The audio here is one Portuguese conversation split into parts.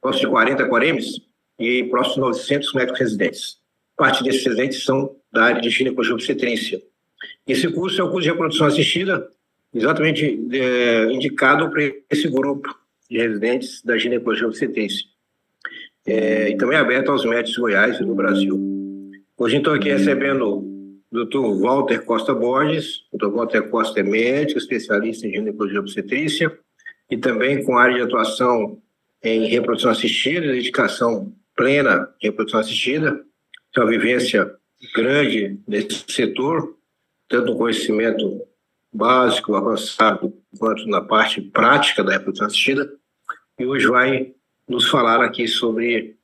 próximo de 40 corems e próximo de 900 médicos residentes. Parte desses residentes são da área de ginecologia e obstetrícia. Esse curso é um curso de reprodução assistida, exatamente indicado para esse grupo de residentes da ginecologia e obstetrícia. E também é aberto aos médicos de Goiás e do Brasil. Hoje, então, aqui recebendo o Dr. Walter Costa Borges. O Dr. Walter Costa é médico, especialista em ginecologia e obstetrícia, e também com área de atuação em reprodução assistida, dedicação plena em reprodução assistida. Tem uma vivência grande nesse setor, tanto no conhecimento básico, avançado, quanto na parte prática da reprodução assistida. E hoje vai nos falar aqui sobre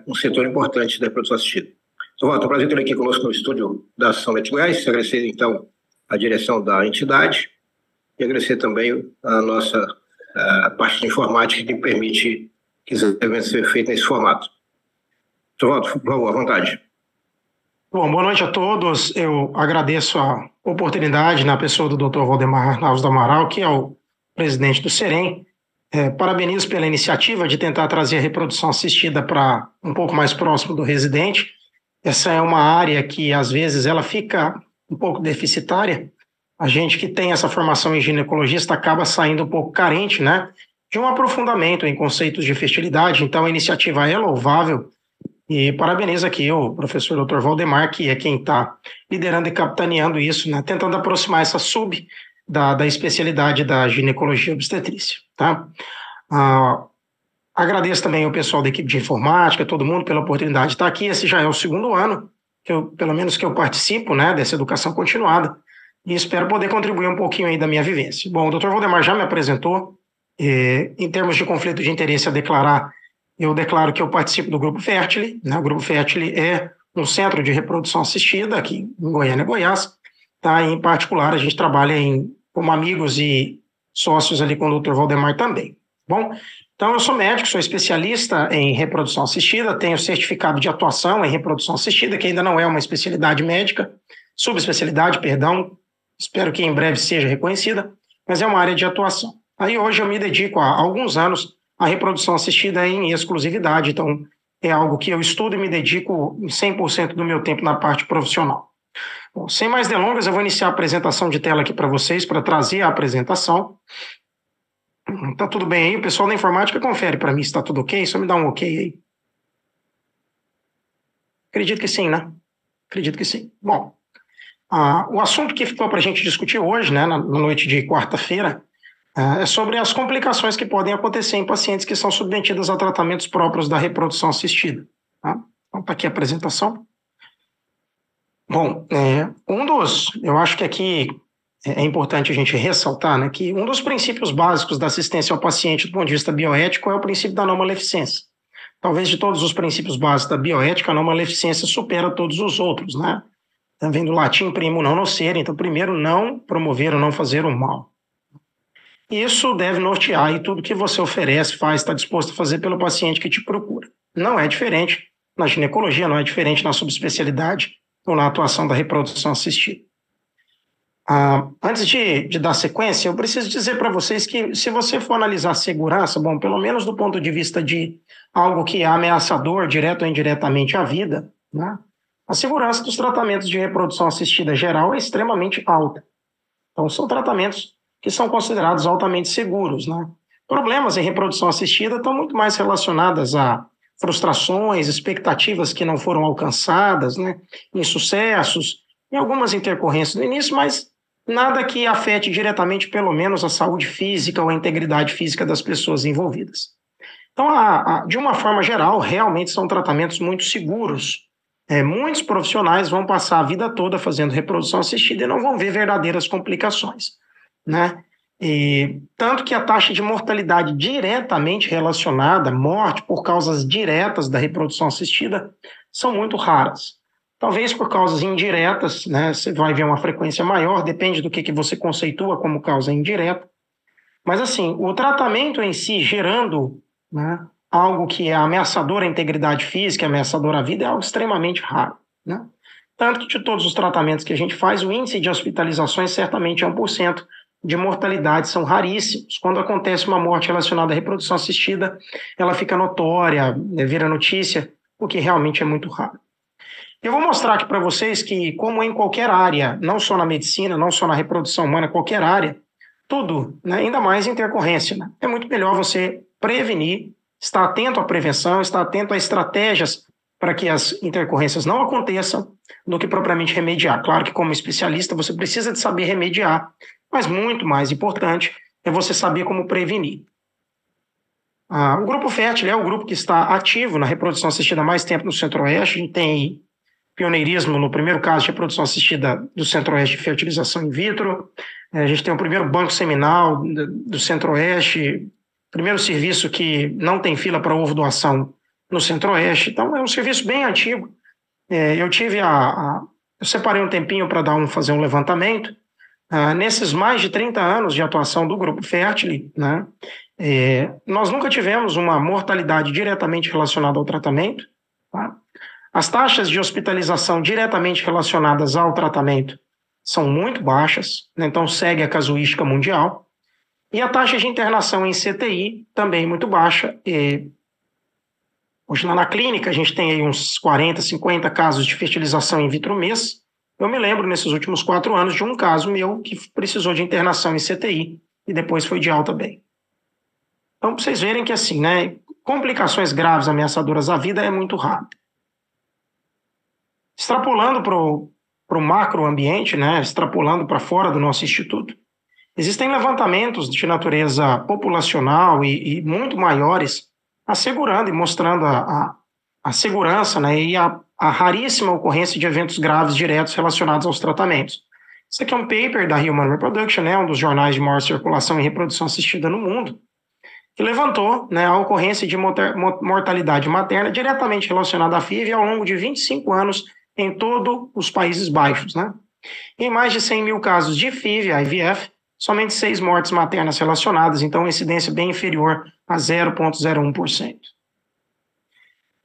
um setor importante da reprodução assistida. Então, Walter, é um prazer ter aqui conosco no estúdio da Associação Médica de Goiás. Agradecer, então, a direção da entidade e agradecer também a nossa parte de informática que permite que os eventos sejam feitos nesse formato. Então, Walter, por favor, à vontade. Bom, boa noite a todos. Eu agradeço a oportunidade na pessoa do Dr. Valdemar Naus do Amaral, que é o presidente do SEREM. Parabenizo pela iniciativa de tentar trazer a reprodução assistida para um pouco mais próximo do residente. Essa é uma área que, às vezes, ela fica um pouco deficitária. A gente que tem essa formação em ginecologista acaba saindo um pouco carente, né, de um aprofundamento em conceitos de fertilidade. Então, a iniciativa é louvável e parabenizo aqui o professor Dr. Valdemar, que é quem está liderando e capitaneando isso, né, tentando aproximar essa da especialidade da ginecologia e obstetrícia, tá? Agradeço também ao pessoal da equipe de informática, todo mundo, pela oportunidade de estar aqui. Esse já é o segundo ano, pelo menos que eu participo, né, dessa educação continuada, e espero poder contribuir um pouquinho aí da minha vivência. Bom, o Dr. Valdemar já me apresentou. Em termos de conflito de interesse a declarar, eu declaro que eu participo do Grupo Fertile, né? O Grupo Fertile é um centro de reprodução assistida aqui em Goiânia, Goiás. Tá? Em particular, a gente trabalha como amigos e sócios ali com o Dr. Valdemar também. Bom, então eu sou médico, sou especialista em reprodução assistida, tenho certificado de atuação em reprodução assistida, que ainda não é uma especialidade médica, subespecialidade, perdão, espero que em breve seja reconhecida, mas é uma área de atuação. Aí hoje eu me dedico há alguns anos à reprodução assistida em exclusividade, então é algo que eu estudo e me dedico 100% do meu tempo na parte profissional. Bom, sem mais delongas, eu vou iniciar a apresentação de tela aqui para vocês, para trazer a apresentação. Tá tudo bem aí? O pessoal da informática confere para mim se está tudo ok, só me dá um ok aí. Acredito que sim, né? Acredito que sim. Bom, o assunto que ficou para a gente discutir hoje, né, na noite de quarta-feira, é sobre as complicações que podem acontecer em pacientes que são submetidos a tratamentos próprios da reprodução assistida. Tá? Então, está aqui a apresentação. Bom, eu acho que aqui é importante a gente ressaltar, né, que um dos princípios básicos da assistência ao paciente do ponto de vista bioético é o princípio da não maleficência. Talvez de todos os princípios básicos da bioética, a não maleficência supera todos os outros, né? Vem do latim primo non nocere, então primeiro não promover ou não fazer o mal. Isso deve nortear aí tudo que você oferece, faz, está disposto a fazer pelo paciente que te procura. Não é diferente na ginecologia, não é diferente na subespecialidade ou na atuação da reprodução assistida. Antes de dar sequência, eu preciso dizer para vocês que se você for analisar a segurança, bom, pelo menos do ponto de vista de algo que é ameaçador, direto ou indiretamente à vida, né, a segurança dos tratamentos de reprodução assistida geral é extremamente alta. Então, são tratamentos que são considerados altamente seguros, né? Problemas em reprodução assistida estão muito mais relacionados a frustrações, expectativas que não foram alcançadas, né, insucessos, e algumas intercorrências no início, mas nada que afete diretamente, pelo menos, a saúde física ou a integridade física das pessoas envolvidas. Então, de uma forma geral, realmente são tratamentos muito seguros. Muitos profissionais vão passar a vida toda fazendo reprodução assistida e não vão ver verdadeiras complicações, né? E tanto que a taxa de mortalidade diretamente relacionada, morte por causas diretas da reprodução assistida, são muito raras. Talvez por causas indiretas, né, você vai ver uma frequência maior, depende do que você conceitua como causa indireta. Mas, assim, o tratamento em si, gerando, né, algo que é ameaçador à integridade física, ameaçador à vida, é algo extremamente raro, né? Tanto que de todos os tratamentos que a gente faz, o índice de hospitalizações certamente é 1%, de mortalidade são raríssimos. Quando acontece uma morte relacionada à reprodução assistida, ela fica notória, vira notícia, o que realmente é muito raro. Eu vou mostrar aqui para vocês que, como em qualquer área, não só na medicina, não só na reprodução humana, qualquer área, tudo, né, ainda mais intercorrência, né, é muito melhor você prevenir, estar atento à prevenção, estar atento a estratégias para que as intercorrências não aconteçam, do que propriamente remediar. Claro que, como especialista, você precisa de saber remediar, mas muito mais importante é você saber como prevenir. O Grupo Fértil é o grupo que está ativo na reprodução assistida há mais tempo no Centro-Oeste. A gente tem pioneirismo no primeiro caso de reprodução assistida do Centro-Oeste de fertilização in vitro. A gente tem o primeiro banco seminal do Centro-Oeste, primeiro serviço que não tem fila para ovo doação no Centro-Oeste. Então, é um serviço bem antigo. Eu separei um tempinho para fazer um levantamento. Nesses mais de 30 anos de atuação do Grupo Fértil, né, nós nunca tivemos uma mortalidade diretamente relacionada ao tratamento. Tá? As taxas de hospitalização diretamente relacionadas ao tratamento são muito baixas, né, então segue a casuística mundial. E a taxa de internação em CTI também muito baixa. Hoje lá na clínica a gente tem aí uns 40, 50 casos de fertilização in vitro mês. Eu me lembro, nesses últimos 4 anos, de um caso meu que precisou de internação em CTI e depois foi de alta bem. Então, para vocês verem que, assim, né, complicações graves ameaçadoras à vida é muito raro. Extrapolando para o macroambiente, né, extrapolando para fora do nosso instituto, existem levantamentos de natureza populacional e muito maiores assegurando e mostrando a segurança, né, e a raríssima ocorrência de eventos graves diretos relacionados aos tratamentos. Isso aqui é um paper da Human Reproduction, né, um dos jornais de maior circulação em reprodução assistida no mundo, que levantou, né, a ocorrência de mortalidade materna diretamente relacionada à FIV ao longo de 25 anos em todos os Países Baixos. Né? Em mais de 100 mil casos de FIV, IVF, somente 6 mortes maternas relacionadas, então uma incidência bem inferior a 0,01%.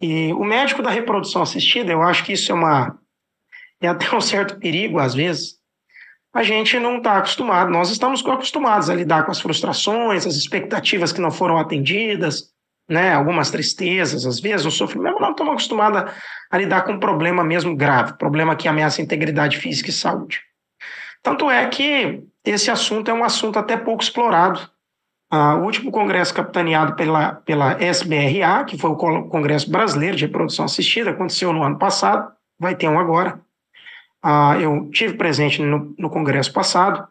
E o médico da reprodução assistida, eu acho que isso é até um certo perigo, às vezes. A gente não está acostumado, nós estamos acostumados a lidar com as frustrações, as expectativas que não foram atendidas, né, algumas tristezas, às vezes, um sofrimento, não estamos acostumados a lidar com um problema mesmo grave, problema que ameaça a integridade física e saúde. Tanto é que esse assunto é um assunto até pouco explorado. O último congresso capitaneado pela SBRA, que foi o Congresso Brasileiro de Reprodução Assistida, aconteceu no ano passado, vai ter um agora. Eu tive presente no congresso passado,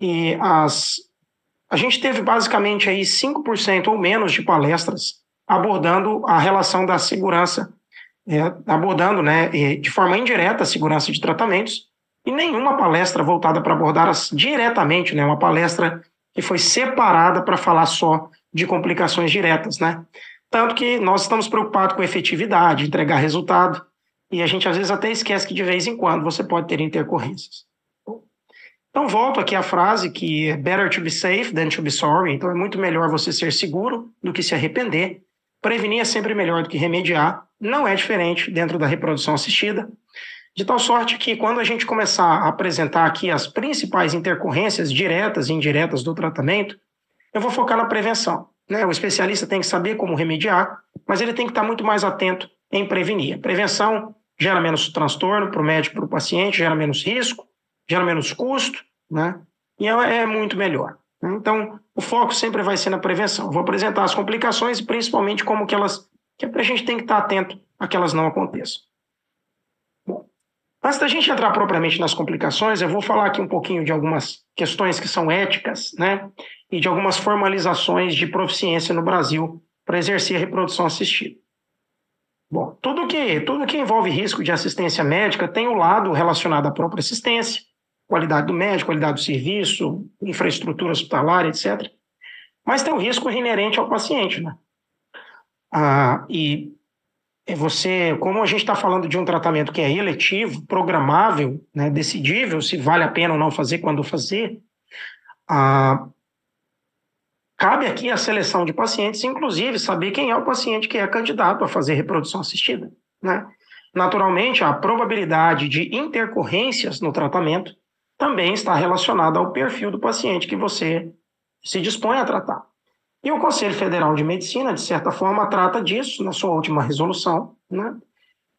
e a gente teve basicamente aí 5% ou menos de palestras abordando a relação da segurança, abordando, né, de forma indireta a segurança de tratamentos, e nenhuma palestra voltada para abordar diretamente, né, uma palestra que foi separada para falar só de complicações diretas, né? Tanto que nós estamos preocupados com efetividade, entregar resultado, e a gente às vezes até esquece que de vez em quando você pode ter intercorrências. Então volto aqui à frase que é better to be safe than to be sorry, então é muito melhor você ser seguro do que se arrepender. Prevenir é sempre melhor do que remediar, não é diferente dentro da reprodução assistida. De tal sorte que, quando a gente começar a apresentar aqui as principais intercorrências diretas e indiretas do tratamento, eu vou focar na prevenção. Né? O especialista tem que saber como remediar, mas ele tem que estar muito mais atento em prevenir. A prevenção gera menos transtorno para o médico e para o paciente, gera menos risco, gera menos custo, né? E é muito melhor. Então, o foco sempre vai ser na prevenção. Eu vou apresentar as complicações e principalmente como que a gente tem que estar atento a que elas não aconteçam. Antes da gente entrar propriamente nas complicações, eu vou falar aqui um pouquinho de algumas questões que são éticas, né, e de algumas formalizações de proficiência no Brasil para exercer a reprodução assistida. Bom, tudo que envolve risco de assistência médica tem o lado relacionado à própria assistência, qualidade do médico, qualidade do serviço, infraestrutura hospitalar, etc. Mas tem o risco inerente ao paciente, né? Como a gente está falando de um tratamento que é eletivo, programável, né, decidível, se vale a pena ou não fazer, quando fazer, cabe aqui a seleção de pacientes, inclusive saber quem é o paciente que é candidato a fazer reprodução assistida. Né? Naturalmente, a probabilidade de intercorrências no tratamento também está relacionada ao perfil do paciente que você se dispõe a tratar. E o Conselho Federal de Medicina, de certa forma, trata disso na sua última resolução, né?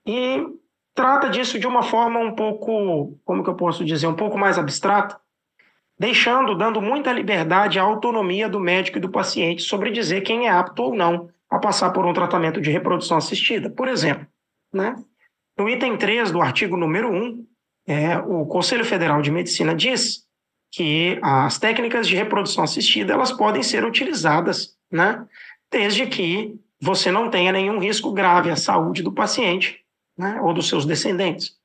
E trata disso de uma forma um pouco, como que eu posso dizer, um pouco mais abstrata, dando muita liberdade à autonomia do médico e do paciente sobre dizer quem é apto ou não a passar por um tratamento de reprodução assistida. Por exemplo, né? No item 3 do artigo número 1, o Conselho Federal de Medicina diz que as técnicas de reprodução assistida elas podem ser utilizadas, né? Desde que você não tenha nenhum risco grave à saúde do paciente, né? Ou dos seus descendentes.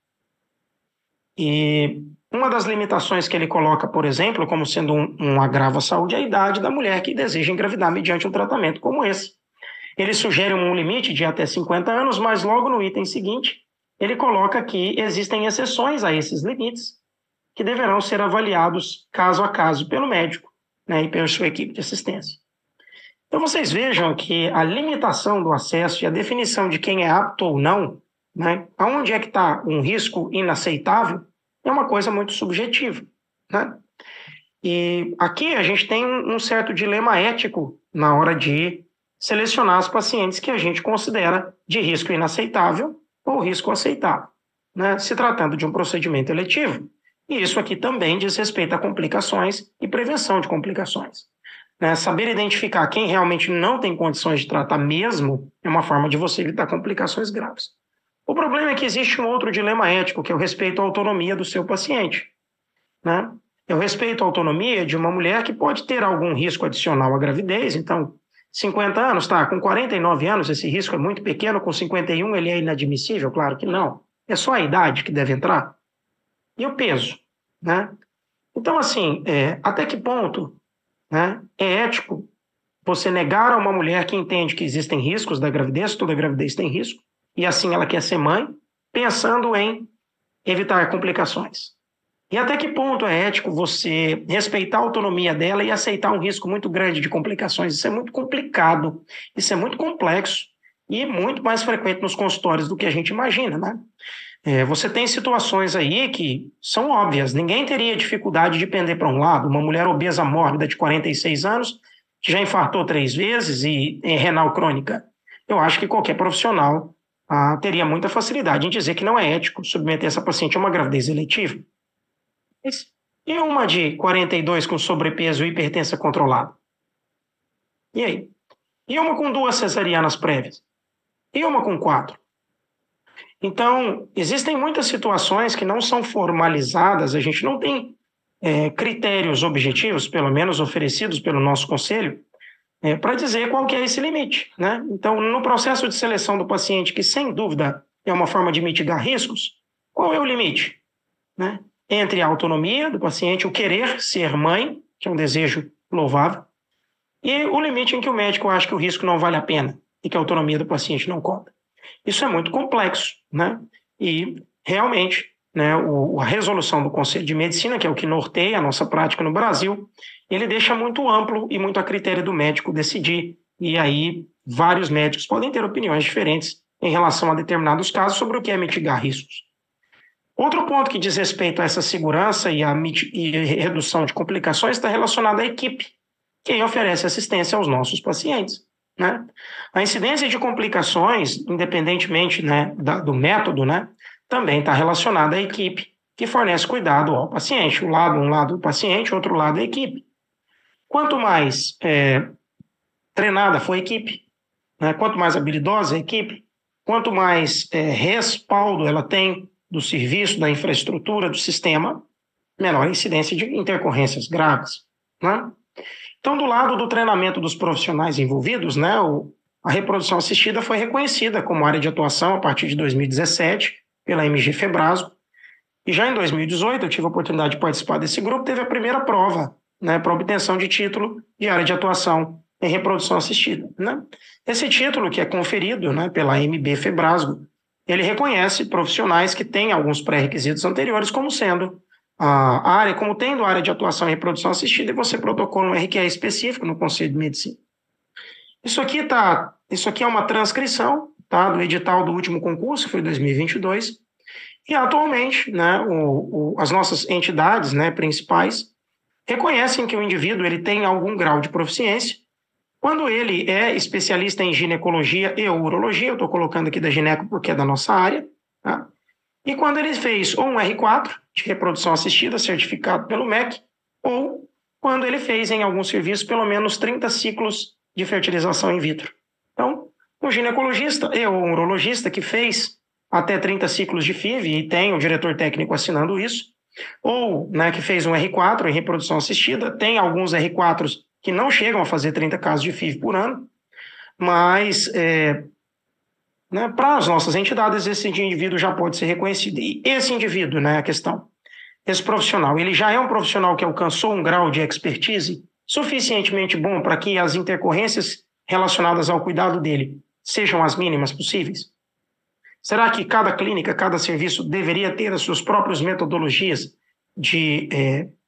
E uma das limitações que ele coloca, por exemplo, como sendo um agravo à saúde, é a idade da mulher que deseja engravidar mediante um tratamento como esse. Ele sugere um limite de até 50 anos, mas logo no item seguinte, ele coloca que existem exceções a esses limites, que deverão ser avaliados caso a caso pelo médico, né, e pela sua equipe de assistência. Então vocês vejam que a limitação do acesso e a definição de quem é apto ou não, né, aonde é que está um risco inaceitável, é uma coisa muito subjetiva, né? E aqui a gente tem um certo dilema ético na hora de selecionar os pacientes que a gente considera de risco inaceitável ou risco aceitável, né? Se tratando de um procedimento eletivo. E isso aqui também diz respeito a complicações e prevenção de complicações, né? Saber identificar quem realmente não tem condições de tratar mesmo é uma forma de você evitar complicações graves. O problema é que existe um outro dilema ético, que é o respeito à autonomia do seu paciente, né? É o respeito à autonomia de uma mulher que pode ter algum risco adicional à gravidez. Então, 50 anos, tá? Com 49 anos, esse risco é muito pequeno, com 51 ele é inadmissível? Claro que não. É só a idade que deve entrar. E o peso, né? Então, assim, até que ponto, né, é ético você negar a uma mulher que entende que existem riscos da gravidez, toda gravidez tem risco, e assim ela quer ser mãe, pensando em evitar complicações? E até que ponto é ético você respeitar a autonomia dela e aceitar um risco muito grande de complicações? Isso é muito complicado, isso é muito complexo e muito mais frequente nos consultórios do que a gente imagina, né? Você tem situações aí que são óbvias. Ninguém teria dificuldade de pender para um lado. Uma mulher obesa mórbida de 46 anos, que já infartou 3 vezes e é renal crônica. Eu acho que qualquer profissional teria muita facilidade em dizer que não é ético submeter essa paciente a uma gravidez eletiva. E uma de 42 com sobrepeso e hipertensa controlada? E aí? E uma com 2 cesarianas prévias? E uma com 4? Então, existem muitas situações que não são formalizadas, a gente não tem critérios objetivos, pelo menos oferecidos pelo nosso conselho, para dizer qual que é esse limite, né? Então, no processo de seleção do paciente, que sem dúvida é uma forma de mitigar riscos, qual é o limite, né? Entre a autonomia do paciente, o querer ser mãe, que é um desejo louvável, e o limite em que o médico acha que o risco não vale a pena e que a autonomia do paciente não conta. Isso é muito complexo, né? E, realmente, né, a resolução do Conselho de Medicina, que é o que norteia a nossa prática no Brasil, ele deixa muito amplo e muito a critério do médico decidir. E aí, vários médicos podem ter opiniões diferentes em relação a determinados casos sobre o que é mitigar riscos. Outro ponto que diz respeito a essa segurança e redução de complicações está relacionado à equipe, quem oferece assistência aos nossos pacientes, né? A incidência de complicações, independentemente, né, do método, né, também está relacionada à equipe que fornece cuidado ao paciente. Um lado o paciente, outro lado a equipe. Quanto mais treinada for a equipe, né, quanto mais habilidosa a equipe, quanto mais respaldo ela tem do serviço, da infraestrutura, do sistema, menor a incidência de intercorrências graves, né? Então, do lado do treinamento dos profissionais envolvidos, né, a reprodução assistida foi reconhecida como área de atuação a partir de 2017 pela MG Febrasgo, e já em 2018 eu tive a oportunidade de participar desse grupo, teve a primeira prova, né, para obtenção de título de área de atuação em reprodução assistida, né? Esse título, que é conferido, né, pela MB Febrasgo, ele reconhece profissionais que têm alguns pré-requisitos anteriores como sendo a área, como tendo área de atuação em reprodução assistida, e você protocola um RQE específico no Conselho de Medicina. Isso aqui é uma transcrição, tá, do edital do último concurso, que foi 2022, E atualmente, né, as nossas entidades, né, principais reconhecem que o indivíduo ele tem algum grau de proficiência quando ele é especialista em ginecologia e urologia. Eu estou colocando aqui da gineco porque é da nossa área, tá? E quando ele fez ou um R4 de reprodução assistida certificado pelo MEC, ou quando ele fez em algum serviço pelo menos 30 ciclos de fertilização in vitro. Então, um ginecologista e um urologista que fez até 30 ciclos de FIV e tem o diretor técnico assinando isso, ou, né, que fez um R4 em reprodução assistida, tem alguns R4s que não chegam a fazer 30 casos de FIV por ano, mas né, para as nossas entidades esse indivíduo já pode ser reconhecido. E esse indivíduo, né, a questão, esse profissional, ele já é um profissional que alcançou um grau de expertise suficientemente bom para que as intercorrências relacionadas ao cuidado dele sejam as mínimas possíveis? Será que cada clínica, cada serviço deveria ter as suas próprias metodologias de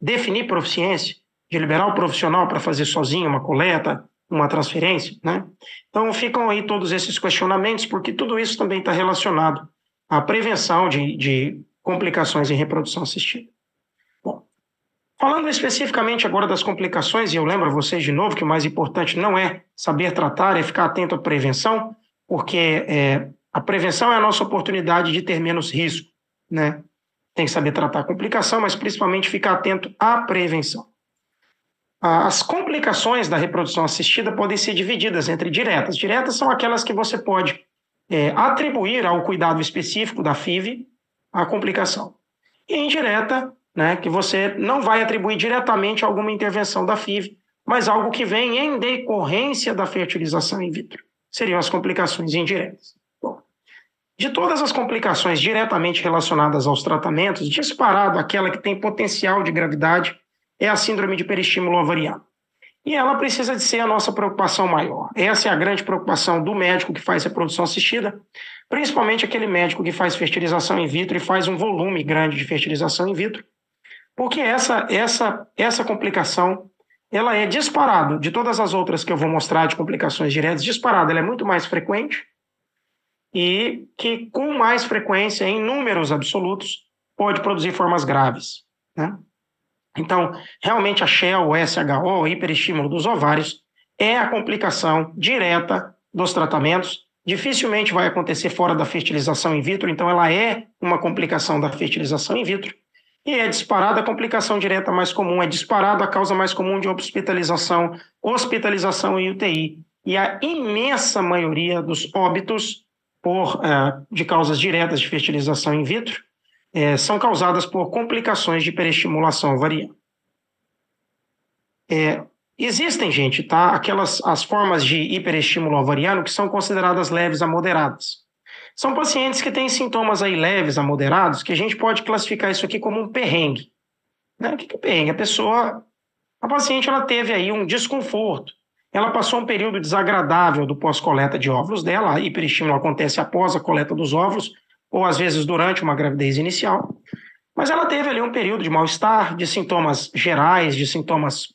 definir proficiência, de liberar o profissional para fazer sozinho uma coleta, uma transferência, né? Então ficam aí todos esses questionamentos, porque tudo isso também está relacionado à prevenção de complicações em reprodução assistida. Bom, falando especificamente agora das complicações, e eu lembro a vocês de novo que o mais importante não é saber tratar, é ficar atento à prevenção, porque a prevenção é a nossa oportunidade de ter menos risco, né? Tem que saber tratar a complicação, mas principalmente ficar atento à prevenção. As complicações da reprodução assistida podem ser divididas entre diretas. Diretas são aquelas que você pode atribuir ao cuidado específico da FIV a complicação. E indireta, né, que você não vai atribuir diretamente a alguma intervenção da FIV, mas algo que vem em decorrência da fertilização in vitro. Seriam as complicações indiretas. Bom, de todas as complicações diretamente relacionadas aos tratamentos, disparado aquela que tem potencial de gravidade é a síndrome de peristímulo ovariano. E ela precisa de ser a nossa preocupação maior. Essa é a grande preocupação do médico que faz reprodução assistida, principalmente aquele médico que faz fertilização in vitro e faz um volume grande de fertilização in vitro, porque essa complicação ela é disparado de todas as outras que eu vou mostrar de complicações diretas, disparada, ela é muito mais frequente e que com mais frequência, em números absolutos, pode produzir formas graves, né? Então, realmente a SHEL, o SHO, o hiperestímulo dos ovários, é a complicação direta dos tratamentos. Dificilmente vai acontecer fora da fertilização in vitro, então ela é uma complicação da fertilização in vitro. E é disparada a complicação direta mais comum, é disparada a causa mais comum de hospitalização em UTI. E a imensa maioria dos óbitos de causas diretas de fertilização in vitro são causadas por complicações de hiperestimulação ovariana. Existem, gente, tá? As formas de hiperestímulo ovariano que são consideradas leves a moderadas. São pacientes que têm sintomas aí leves a moderados, que a gente pode classificar isso aqui como um perrengue. Né? O que é perrengue? A paciente ela teve aí um desconforto. Ela passou um período desagradável do pós-coleta de óvulos dela. A hiperestímulo acontece após a coleta dos óvulos, ou às vezes durante uma gravidez inicial, mas ela teve ali um período de mal-estar, de sintomas gerais, de sintomas...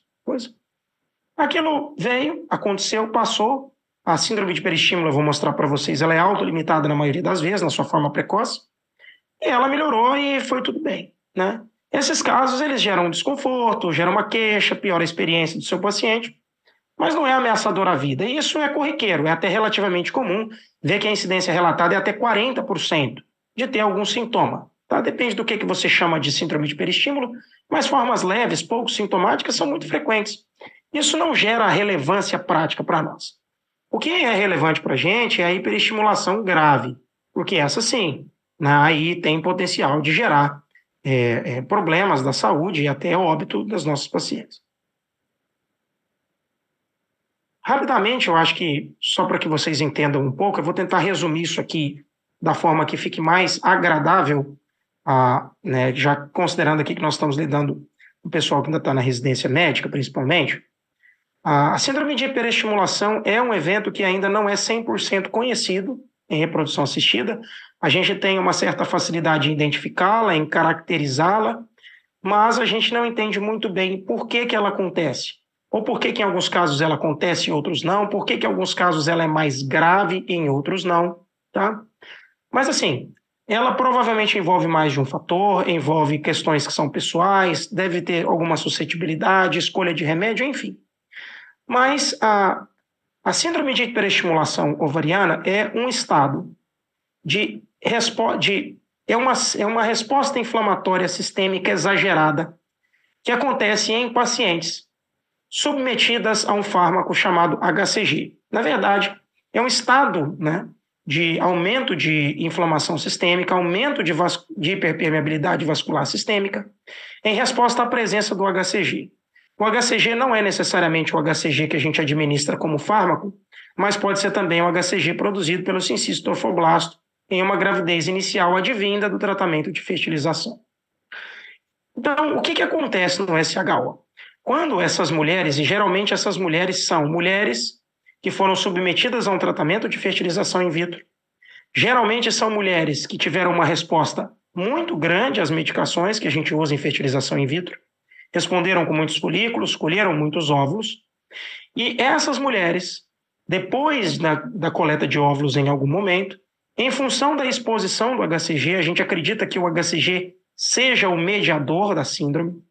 Aquilo veio, aconteceu, passou. A síndrome de peristímulo, eu vou mostrar para vocês, ela é autolimitada na maioria das vezes, na sua forma precoce, e ela melhorou e foi tudo bem, né? Esses casos, eles geram um desconforto, geram uma queixa, piora a experiência do seu paciente, mas não é ameaçador à vida. E isso é corriqueiro, é até relativamente comum ver que a incidência relatada é até 40% de ter algum sintoma. Tá? Depende do que você chama de síndrome de peristímulo, mas formas leves, pouco sintomáticas, são muito frequentes. Isso não gera relevância prática para nós. O que é relevante para a gente é a hiperestimulação grave, porque essa sim, aí tem potencial de gerar problemas da saúde e até óbito das nossas pacientes. Rapidamente, eu acho que, só para que vocês entendam um pouco, eu vou tentar resumir isso aqui da forma que fique mais agradável, né, já considerando aqui que nós estamos lidando com o pessoal que ainda está na residência médica, principalmente. A síndrome de hiperestimulação é um evento que ainda não é 100% conhecido em reprodução assistida. A gente tem uma certa facilidade em identificá-la, em caracterizá-la, mas a gente não entende muito bem por que ela acontece. Ou por que em alguns casos ela acontece e em outros não, por que em alguns casos ela é mais grave e em outros não, tá? Mas assim, ela provavelmente envolve mais de um fator, envolve questões que são pessoais, deve ter alguma suscetibilidade, escolha de remédio, enfim. Mas a síndrome de hiperestimulação ovariana é um estado é uma resposta inflamatória sistêmica exagerada que acontece em pacientes submetidas a um fármaco chamado HCG. Na verdade, é um estado, né, de aumento de inflamação sistêmica, aumento de hiperpermeabilidade vascular sistêmica, em resposta à presença do HCG. O HCG não é necessariamente o HCG que a gente administra como fármaco, mas pode ser também o HCG produzido pelo sincistotrofoblasto em uma gravidez inicial advinda do tratamento de fertilização. Então, o que acontece no SHO? Quando essas mulheres, e geralmente essas mulheres são mulheres que foram submetidas a um tratamento de fertilização in vitro, geralmente são mulheres que tiveram uma resposta muito grande às medicações que a gente usa em fertilização in vitro, responderam com muitos folículos, colheram muitos óvulos, e essas mulheres, depois da coleta de óvulos em algum momento, em função da exposição do HCG, a gente acredita que o HCG seja o mediador da síndrome,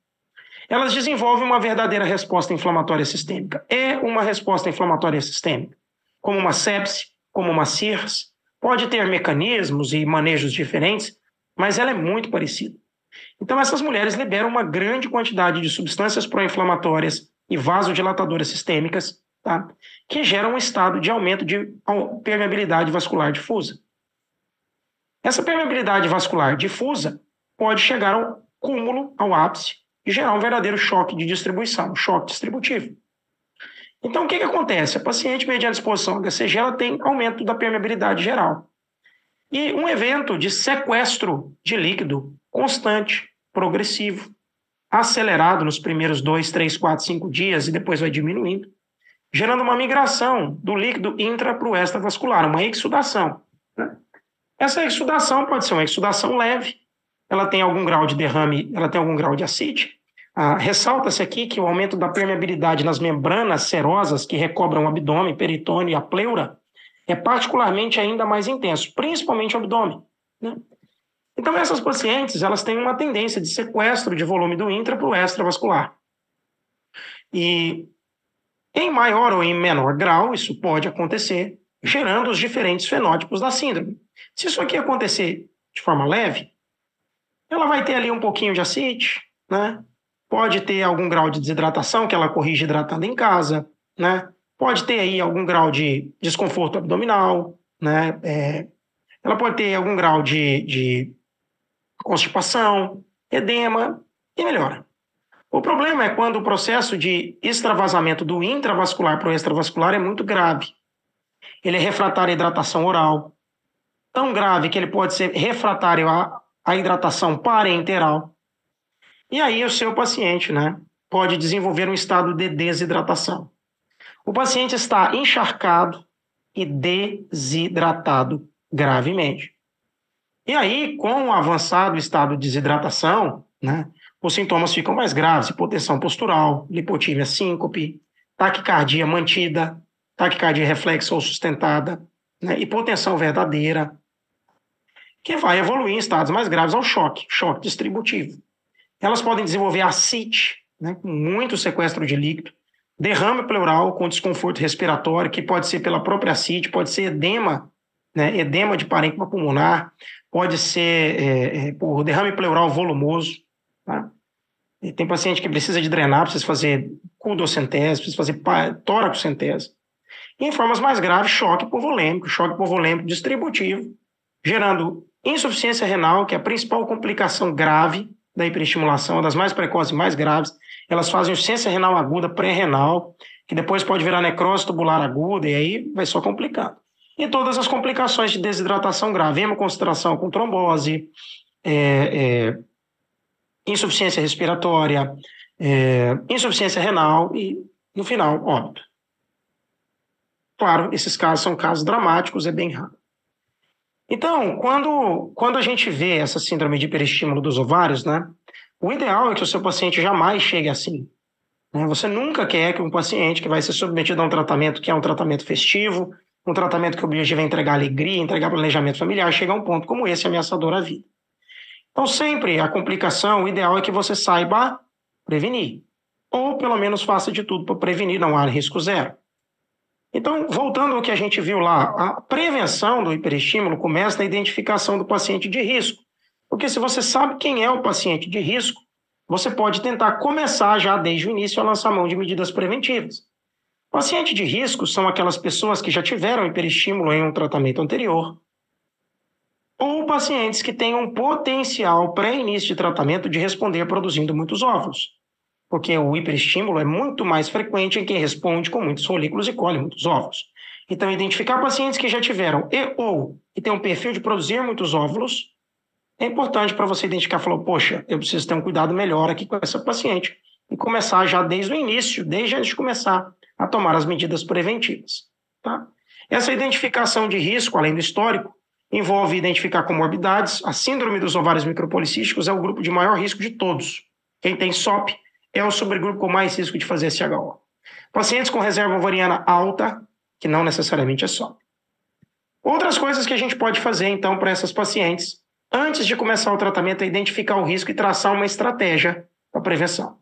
elas desenvolvem uma verdadeira resposta inflamatória sistêmica. É uma resposta inflamatória sistêmica, como uma sepse, como uma CIRS, pode ter mecanismos e manejos diferentes, mas ela é muito parecida. Então, essas mulheres liberam uma grande quantidade de substâncias pró-inflamatórias e vasodilatadoras sistêmicas, tá? Que geram um estado de aumento de permeabilidade vascular difusa. Essa permeabilidade vascular difusa pode chegar ao cúmulo, ao ápice, e gerar um verdadeiro choque de distribuição, um choque distributivo. Então, o que acontece? A paciente, mediante exposição ao HCG, ela tem aumento da permeabilidade geral. E um evento de sequestro de líquido constante, progressivo, acelerado nos primeiros 2, 3, 4, 5 dias e depois vai diminuindo, gerando uma migração do líquido intra para o extravascular, uma exsudação, né? Essa exsudação pode ser uma exsudação leve, ela tem algum grau de derrame, ela tem algum grau de ascite. Ressalta-se aqui que o aumento da permeabilidade nas membranas serosas que recobrem o abdômen, peritônio e a pleura é particularmente ainda mais intenso, principalmente o abdômen, né? Então, essas pacientes, elas têm uma tendência de sequestro de volume do intra para o extravascular. E em maior ou em menor grau, isso pode acontecer, gerando os diferentes fenótipos da síndrome. Se isso aqui acontecer de forma leve, ela vai ter ali um pouquinho de ascite, né? Pode ter algum grau de desidratação, que ela corrige hidratando em casa, né? Pode ter aí algum grau de desconforto abdominal, né? Ela pode ter algum grau de constipação, edema e melhora. O problema é quando o processo de extravasamento do intravascular para o extravascular é muito grave. Ele é refratário à hidratação oral, tão grave que ele pode ser refratário à hidratação parenteral. E aí o seu paciente, né, pode desenvolver um estado de desidratação. O paciente está encharcado e desidratado gravemente. E aí, com o avançado estado de desidratação, né, os sintomas ficam mais graves: hipotensão postural, lipotímia síncope, taquicardia mantida, taquicardia reflexa ou sustentada, né, hipotensão verdadeira, que vai evoluir em estados mais graves ao choque distributivo. Elas podem desenvolver ascite, né, com muito sequestro de líquido, derrame pleural com desconforto respiratório, que pode ser pela própria ascite, pode ser edema, né, edema de parênquima pulmonar, pode ser por derrame pleural volumoso, tá? E tem paciente que precisa de drenar, precisa fazer cudocentese, precisa fazer toracocentese. E em formas mais graves, choque hipovolêmico distributivo, gerando insuficiência renal, que é a principal complicação grave da hiperestimulação, uma das mais precoces e mais graves. Elas fazem insuficiência renal aguda pré-renal, que depois pode virar necrose tubular aguda, e aí vai só complicando. E todas as complicações de desidratação grave, hemoconcentração com trombose, insuficiência respiratória, insuficiência renal e, no final, óbito. Claro, esses casos são casos dramáticos, é bem raro. Então, quando a gente vê essa síndrome de hiperestímulo dos ovários, né, o ideal é que o seu paciente jamais chegue assim, né? Você nunca quer que um paciente que vai ser submetido a um tratamento que é um tratamento festivo, um tratamento que o objetivo é entregar alegria, entregar planejamento familiar, chega a um ponto como esse ameaçador à vida. Então, sempre a complicação, o ideal é que você saiba prevenir. Ou, pelo menos, faça de tudo para prevenir, não há risco zero. Então, voltando ao que a gente viu lá, a prevenção do hiperestímulo começa na identificação do paciente de risco. Porque se você sabe quem é o paciente de risco, você pode tentar começar já desde o início a lançar mão de medidas preventivas. Paciente de risco são aquelas pessoas que já tiveram hiperestímulo em um tratamento anterior, ou pacientes que têm um potencial pré-início de tratamento de responder produzindo muitos óvulos, porque o hiperestímulo é muito mais frequente em quem responde com muitos folículos e colhe muitos óvulos. Então, identificar pacientes que já tiveram ou que têm um perfil de produzir muitos óvulos é importante para você identificar, falou, poxa, eu preciso ter um cuidado melhor aqui com essa paciente e começar já desde o início, desde antes de começar a tomar as medidas preventivas. Tá? Essa identificação de risco, além do histórico, envolve identificar comorbidades. A síndrome dos ovários micropolicísticos é o grupo de maior risco de todos. Quem tem SOP é o subgrupo com mais risco de fazer SHO. Pacientes com reserva ovariana alta, que não necessariamente é SOP. Outras coisas que a gente pode fazer, então, para essas pacientes, antes de começar o tratamento, é identificar o risco e traçar uma estratégia para prevenção.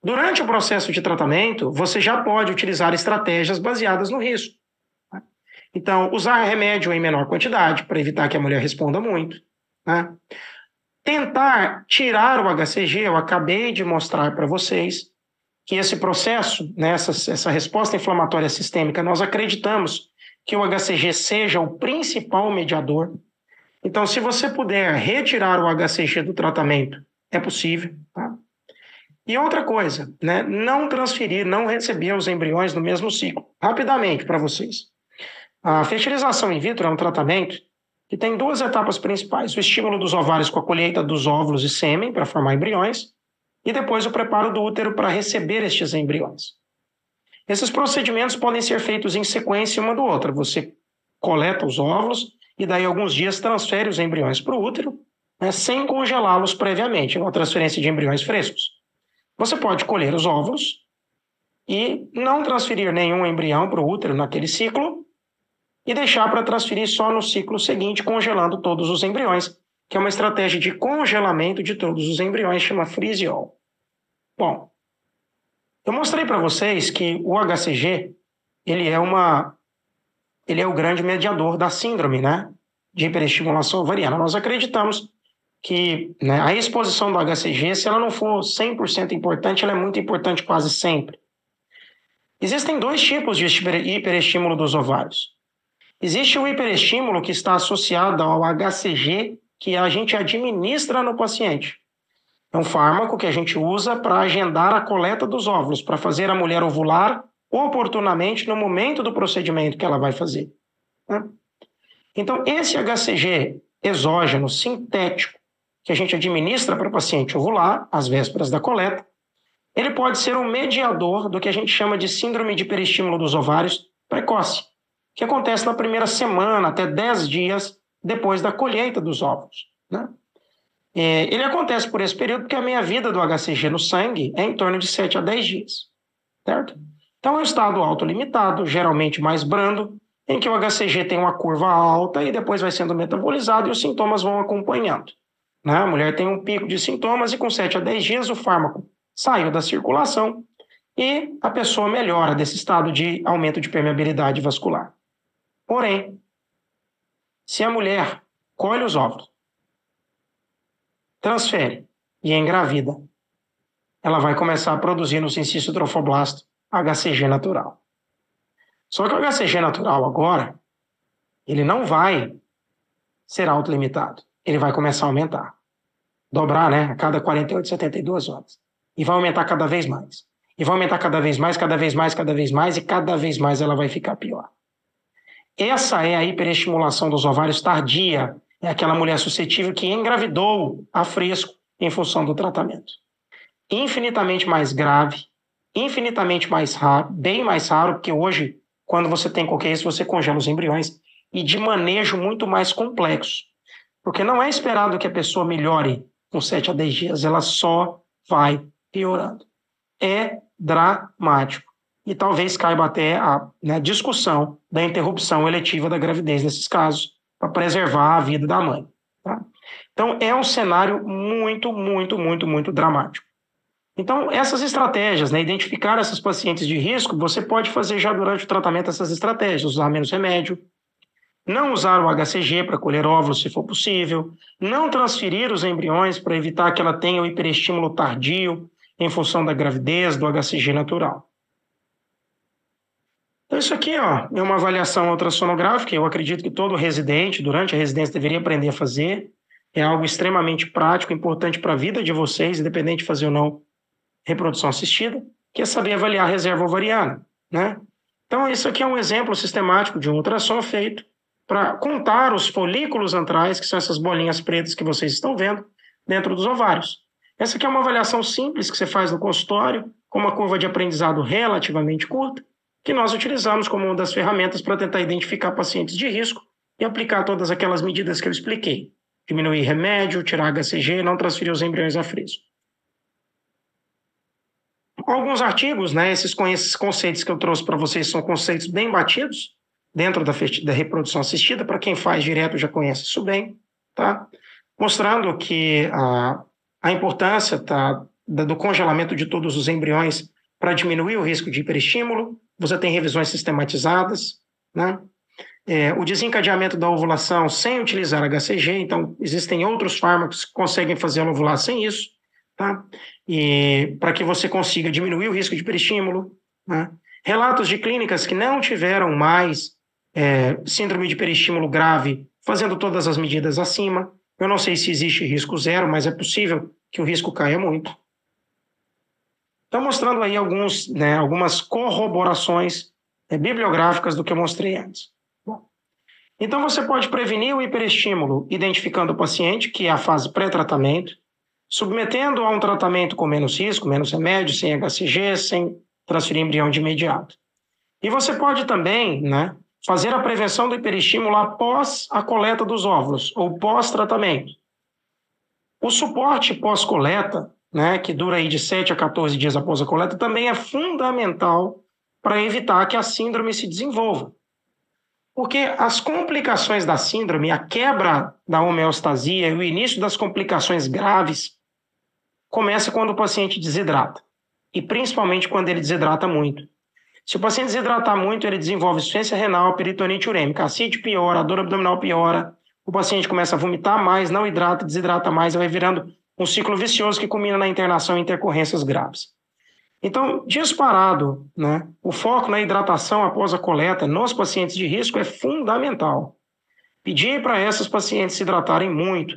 Durante o processo de tratamento, você já pode utilizar estratégias baseadas no risco. Então, usar remédio em menor quantidade, para evitar que a mulher responda muito. Né? Tentar tirar o HCG, eu acabei de mostrar para vocês que esse processo, né, essa resposta inflamatória sistêmica, nós acreditamos que o HCG seja o principal mediador. Então, se você puder retirar o HCG do tratamento, é possível. Tá? E outra coisa, né, não transferir, não receber os embriões no mesmo ciclo. Rapidamente para vocês. A fertilização in vitro é um tratamento que tem duas etapas principais: o estímulo dos ovários com a colheita dos óvulos e sêmen para formar embriões, e depois o preparo do útero para receber estes embriões. Esses procedimentos podem ser feitos em sequência uma do outra. Você coleta os óvulos e daí alguns dias transfere os embriões para o útero, né, sem congelá-los previamente, uma transferência de embriões frescos. Você pode colher os óvulos e não transferir nenhum embrião para o útero naquele ciclo e deixar para transferir só no ciclo seguinte, congelando todos os embriões, que é uma estratégia de congelamento de todos os embriões, chama freeze-all. Bom, eu mostrei para vocês que o HCG, ele é o grande mediador da síndrome, né, de hiperestimulação ovariana. Nós acreditamos que, né, a exposição do HCG, se ela não for 100% importante, ela é muito importante quase sempre. Existem dois tipos de hiperestímulo dos ovários. Existe o hiperestímulo que está associado ao HCG que a gente administra no paciente. É um fármaco que a gente usa para agendar a coleta dos óvulos, para fazer a mulher ovular oportunamente no momento do procedimento que ela vai fazer. Né? Então, esse HCG exógeno, sintético, que a gente administra para o paciente ovular, às vésperas da coleta, ele pode ser um mediador do que a gente chama de síndrome de hiperestímulo dos ovários precoce, que acontece na primeira semana, até 10 dias depois da colheita dos óvulos. Né? Ele acontece por esse período porque a meia-vida do HCG no sangue é em torno de 7 a 10 dias. Certo? Então é um estado autolimitado, geralmente mais brando, em que o HCG tem uma curva alta e depois vai sendo metabolizado e os sintomas vão acompanhando. Né? A mulher tem um pico de sintomas e com 7 a 10 dias o fármaco saiu da circulação e a pessoa melhora desse estado de aumento de permeabilidade vascular. Porém, se a mulher colhe os óvulos, transfere e engravida, ela vai começar a produzir no sincício trofoblasto HCG natural. Só que o HCG natural agora, ele não vai ser autolimitado. Ele vai começar a aumentar. Dobrar, né? A cada 48, 72 horas. E vai aumentar cada vez mais. E vai aumentar cada vez mais, cada vez mais, cada vez mais, e cada vez mais ela vai ficar pior. Essa é a hiperestimulação dos ovários tardia. É aquela mulher suscetível que engravidou a fresco em função do tratamento. Infinitamente mais grave, infinitamente mais raro, bem mais raro, porque hoje, quando você tem qualquer isso, você congela os embriões, e de manejo muito mais complexo. Porque não é esperado que a pessoa melhore com 7 a 10 dias, ela só vai piorando. É dramático. e talvez caiba até a, né, discussão da interrupção eletiva da gravidez nesses casos, para preservar a vida da mãe. Tá? Então, é um cenário muito, muito, muito, muito dramático. Então, essas estratégias, né, identificar essas pacientes de risco, você pode fazer já durante o tratamento essas estratégias, usar menos remédio, não usar o HCG para colher óvulos se for possível, não transferir os embriões para evitar que ela tenha o hiperestímulo tardio em função da gravidez, do HCG natural. Então, isso aqui ó, é uma avaliação ultrassonográfica, eu acredito que todo residente, durante a residência, deveria aprender a fazer. É algo extremamente prático, importante para a vida de vocês, independente de fazer ou não reprodução assistida, que é saber avaliar a reserva ovariana, né? Então, isso aqui é um exemplo sistemático de um ultrassom feito para contar os folículos antrais, que são essas bolinhas pretas que vocês estão vendo, dentro dos ovários. Essa aqui é uma avaliação simples que você faz no consultório, com uma curva de aprendizado relativamente curta, que nós utilizamos como uma das ferramentas para tentar identificar pacientes de risco e aplicar todas aquelas medidas que eu expliquei. Diminuir remédio, tirar HCG, não transferir os embriões a friso. Alguns artigos, né, esses conceitos que eu trouxe para vocês são conceitos bem batidos dentro da reprodução assistida, para quem faz direto já conhece isso bem, tá? Mostrando que a importância do congelamento de todos os embriões para diminuir o risco de hiperestímulo. Você tem revisões sistematizadas, né? O desencadeamento da ovulação sem utilizar HCG, então existem outros fármacos que conseguem fazer a ovular sem isso, tá? E para que você consiga diminuir o risco de hiperestímulo, né? Relatos de clínicas que não tiveram mais síndrome de hiperestímulo grave, fazendo todas as medidas acima. Eu não sei se existe risco zero, mas é possível que o risco caia muito. Então, mostrando aí algumas corroborações bibliográficas do que eu mostrei antes. Bom, então, você pode prevenir o hiperestímulo identificando o paciente, que é a fase pré-tratamento, submetendo a um tratamento com menos risco, menos remédio, sem HCG, sem transferir embrião de imediato. E você pode também, né, fazer a prevenção do hiperestímulo após a coleta dos óvulos, ou pós-tratamento. O suporte pós-coleta, né, que dura aí de 7 a 14 dias após a coleta, também é fundamental para evitar que a síndrome se desenvolva. Porque as complicações da síndrome, a quebra da homeostasia e o início das complicações graves começa quando o paciente desidrata, e principalmente quando ele desidrata muito. Se o paciente desidratar muito, ele desenvolve insuficiência renal, peritonite urêmica, a ascite piora, a dor abdominal piora, o paciente começa a vomitar mais, não hidrata, desidrata mais, vai virando um ciclo vicioso que culmina na internação e intercorrências graves. Então, disparado, né, o foco na hidratação após a coleta nos pacientes de risco é fundamental. Pedir para essas pacientes se hidratarem muito,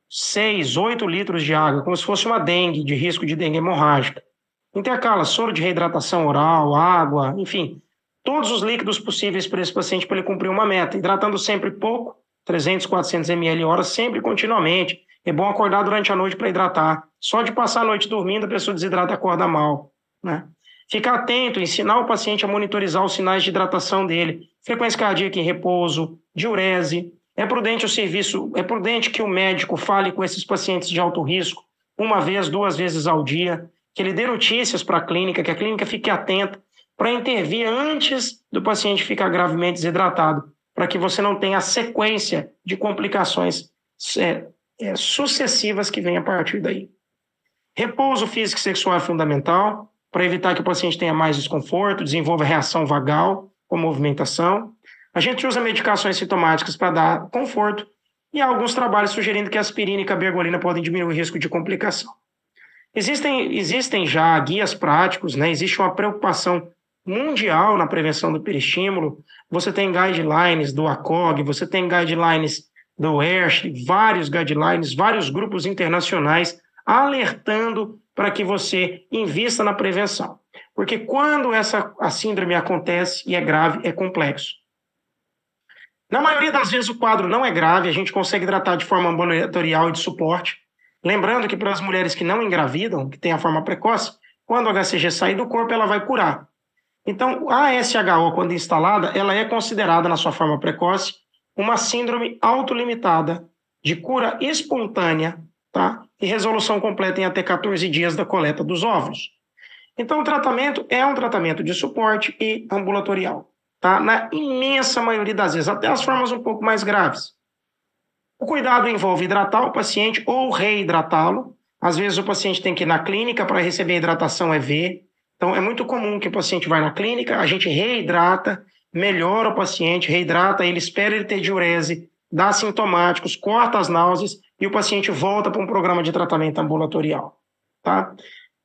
6, 8 litros de água, como se fosse uma dengue, de risco de dengue hemorrágica. Intercala soro de reidratação oral, água, enfim, todos os líquidos possíveis para esse paciente para ele cumprir uma meta, hidratando sempre pouco, 300, 400 ml hora, sempre continuamente. É bom acordar durante a noite para hidratar. Só de passar a noite dormindo, a pessoa desidrata e acorda mal, né? Ficar atento, ensinar o paciente a monitorizar os sinais de hidratação dele, frequência cardíaca em repouso, diurese. É prudente que o médico fale com esses pacientes de alto risco 1 vez, 2 vezes ao dia, que ele dê notícias para a clínica, que a clínica fique atenta para intervir antes do paciente ficar gravemente desidratado, para que você não tenha a sequência de complicações sucessivas que vêm a partir daí. Repouso físico e sexual é fundamental para evitar que o paciente tenha mais desconforto, desenvolva reação vagal com movimentação. A gente usa medicações sintomáticas para dar conforto e há alguns trabalhos sugerindo que a aspirina e cabergolina podem diminuir o risco de complicação. Existem já guias práticos, né? Existe uma preocupação mundial na prevenção do hiperestímulo. Você tem guidelines do ACOG, você tem guidelines do ERSH, vários guidelines, vários grupos internacionais alertando para que você invista na prevenção. Porque quando a síndrome acontece e é grave, é complexo. Na maioria das vezes o quadro não é grave, a gente consegue tratar de forma ambulatorial e de suporte. Lembrando que para as mulheres que não engravidam, que têm a forma precoce, quando o HCG sair do corpo, ela vai curar. Então, a SHO, quando instalada, ela é considerada, na sua forma precoce, uma síndrome autolimitada de cura espontânea, tá? E resolução completa em até 14 dias da coleta dos óvulos. Então, o tratamento é um tratamento de suporte e ambulatorial, tá? Na imensa maioria das vezes, até as formas um pouco mais graves. O cuidado envolve hidratar o paciente ou reidratá-lo. Às vezes o paciente tem que ir na clínica para receber hidratação EV. Então, é muito comum que o paciente vá na clínica, a gente reidrata, melhora o paciente, reidrata ele, espera ele ter diurese, dá sintomáticos, corta as náuseas e o paciente volta para um programa de tratamento ambulatorial, tá?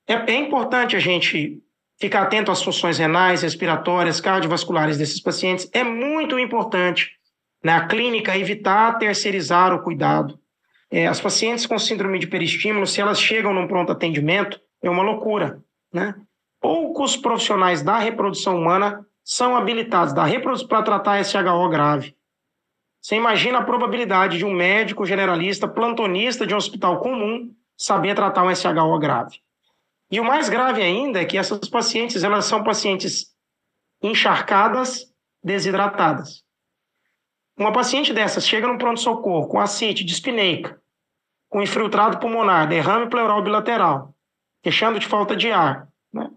É importante a gente ficar atento às funções renais, respiratórias, cardiovasculares desses pacientes. É muito importante, na clínica, evitar terceirizar o cuidado. As pacientes com síndrome de peristímulo, se elas chegam num pronto atendimento, é uma loucura, né? Poucos profissionais da reprodução humana são habilitados para tratar SHO grave. Você imagina a probabilidade de um médico generalista, plantonista de um hospital comum, saber tratar um SHO grave. E o mais grave ainda é que essas pacientes, elas são pacientes encharcadas, desidratadas. Uma paciente dessas chega no pronto-socorro com ascite dispneica, com infiltrado pulmonar, derrame pleural bilateral, queixando de falta de ar, né? O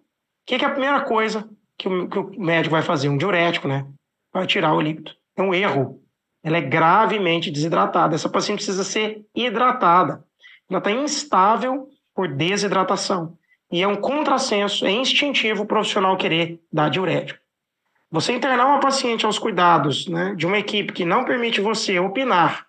que é a primeira coisa que o médico vai fazer? Um diurético, né? Vai tirar o líquido. É um erro. Ela é gravemente desidratada. Essa paciente precisa ser hidratada. Ela está instável por desidratação. E é um contrassenso, é instintivo o profissional querer dar diurético. Você internar uma paciente aos cuidados, né, de uma equipe que não permite você opinar,